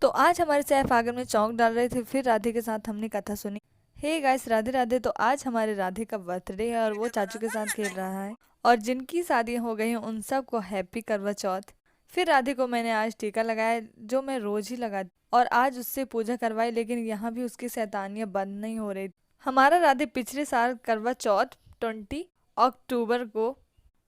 तो आज हमारे सैफ आंगन में चौंक डाल रहे थे, फिर राधे के साथ हमने कथा सुनी। Hey guys, Radhe Radhe. तो आज हमारे राधे का बर्थडे है और वो चाचू के साथ खेल रहा है। और जिनकी शादी हो गई है उन सबको हैप्पी करवा चौथ। फिर राधे को मैंने आज टीका लगाया, जो मैं रोज ही लगाती, और आज उससे पूजा करवाई, लेकिन यहाँ भी उसकी शैतानियां बंद नहीं हो रही। हमारा राधे पिछले साल करवा चौथ 20 अक्टूबर को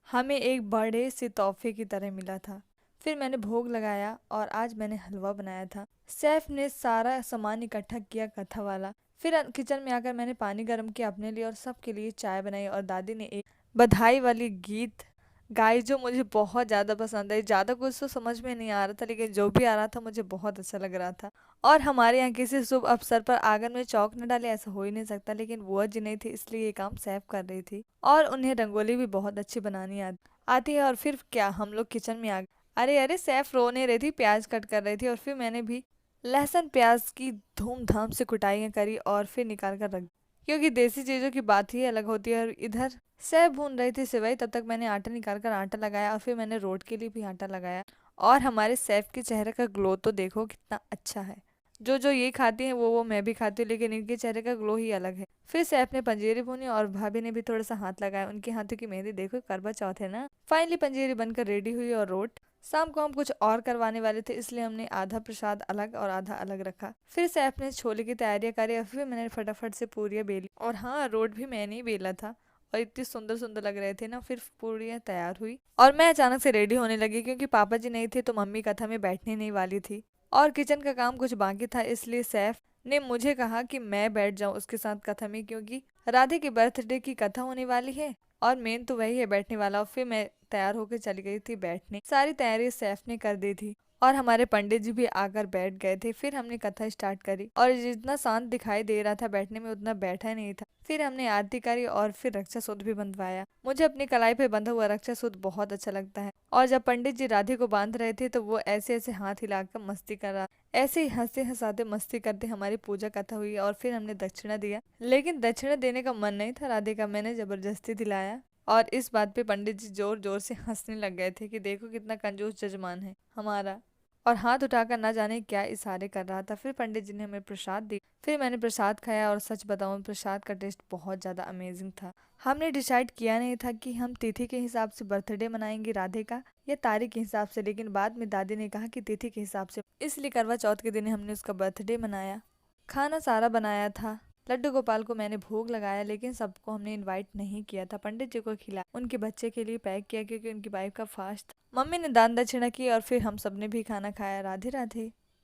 हमें एक बड़े से तोहफे की तरह मिला था। फिर मैंने भोग लगाया और आज मैंने हलवा बनाया था। सैफ ने सारा सामान इकट्ठा किया कथा वाला। फिर किचन में आकर मैंने पानी गर्म किया अपने लिए और सबके लिए चाय बनाई, और दादी ने एक बधाई वाली गीत गाई जो मुझे बहुत ज़्यादा पसंद आई। ज़्यादा कुछ तो समझ में नहीं आ रहा था, लेकिन जो भी आ रहा था मुझे बहुत अच्छा लग रहा था। और हमारे यहाँ किसी शुभ अवसर पर आंगन में चौक न डाले ऐसा हो ही नहीं सकता, लेकिन बुआ जी नहीं थी इसलिए ये काम सैफ कर रही थी। और उन्हें रंगोली भी बहुत अच्छी बनानी आती है। और फिर क्या, हम लोग किचन में आ गए। अरे अरे, सैफ रो नहीं रही थी, प्याज कट कर रही थी, और फिर मैंने भी लहसुन प्याज की धूमधाम से कुटाइयाँ करी और फिर निकाल कर रख दी, क्योंकि देसी चीज़ों की बात ही अलग होती है। और इधर सैफ भून रही थी सिवाई, तब तक मैंने आटा निकाल कर आटा लगाया, और फिर मैंने रोट के लिए भी आटा लगाया। और हमारे सैफ के चेहरे का ग्लो तो देखो कितना अच्छा है। जो जो ये खाती हैं वो मैं भी खाती हूँ, लेकिन इनके चेहरे का ग्लो ही अलग है। फिर सैफ ने पंजेरी भूनी और भाभी ने भी थोड़ा सा हाथ लगाया। उनके हाथों की मेहंदी देखो, करवा चौथ है ना। फाइनली पंजेरी बनकर रेडी हुई और रोट। शाम को हम कुछ और करवाने वाले थे, इसलिए हमने आधा प्रसाद अलग और आधा अलग रखा। फिर सैफ ने छोले की तैयारियां करी और फिर मैंने फटाफट से पूरियां बेली। और हाँ, रोट भी मैंने ही बेला था और इतनी सुंदर सुंदर लग रहे थे ना। फिर पूरियां तैयार हुई और मैं अचानक से रेडी होने लगी, क्योंकि पापा जी नहीं थे तो मम्मी कथा में बैठने नहीं वाली थी और किचन का काम कुछ बाकी था। इसलिए सैफ ने मुझे कहा कि मैं बैठ जाऊं उसके साथ कथा में, क्योंकि राधे के बर्थडे की कथा होने वाली है और मेन तो वही है बैठने वाला। और फिर मैं तैयार होकर चली गई थी बैठने। सारी तैयारी सैफ ने कर दी थी और हमारे पंडित जी भी आकर बैठ गए थे। फिर हमने कथा स्टार्ट करी और जितना शांत दिखाई दे रहा था बैठने में, उतना बैठा नहीं था। फिर हमने आरती करी और फिर रक्षा सूत्र भी बंधवाया। मुझे अपनी कलाई पे बंधा हुआ रक्षा सूत्र बहुत अच्छा लगता है। और जब पंडित जी राधे को बांध रहे थे तो वो ऐसे ऐसे हाथ हिलाकर मस्ती कर रहा। ऐसे ही हंसते हंसाते मस्ती करते हमारी पूजा कथा हुई और फिर हमने दक्षिणा दिया। लेकिन दक्षिणा देने का मन नहीं था राधे का, मैंने जबरदस्ती दिलाया। और इस बात पे पंडित जी जोर जोर से हंसने लग गए थे कि देखो कितना कंजूस जजमान है हमारा, और हाथ उठाकर ना जाने क्या इशारे कर रहा था। फिर पंडित जी ने हमें प्रसाद दी। फिर मैंने प्रसाद खाया और सच बताऊं, प्रसाद का टेस्ट बहुत ज़्यादा अमेजिंग था। हमने डिसाइड किया नहीं था कि हम तिथि के हिसाब से बर्थडे मनाएंगे राधे का या तारीख के हिसाब से, लेकिन बाद में दादी ने कहा कि तिथि के हिसाब से, इसलिए करवा चौथ के दिन हमने उसका बर्थडे मनाया। खाना सारा बनाया था। लड्डू गोपाल को मैंने भोग लगाया, लेकिन सबको हमने इनवाइट नहीं किया था। पंडित जी को खिलाया, उनके बच्चे के लिए पैक किया क्योंकि उनकी वाइफ का फास्ट था। मम्मी ने दान दक्षिणा की और फिर हम सबने भी खाना खाया। राधे राधे।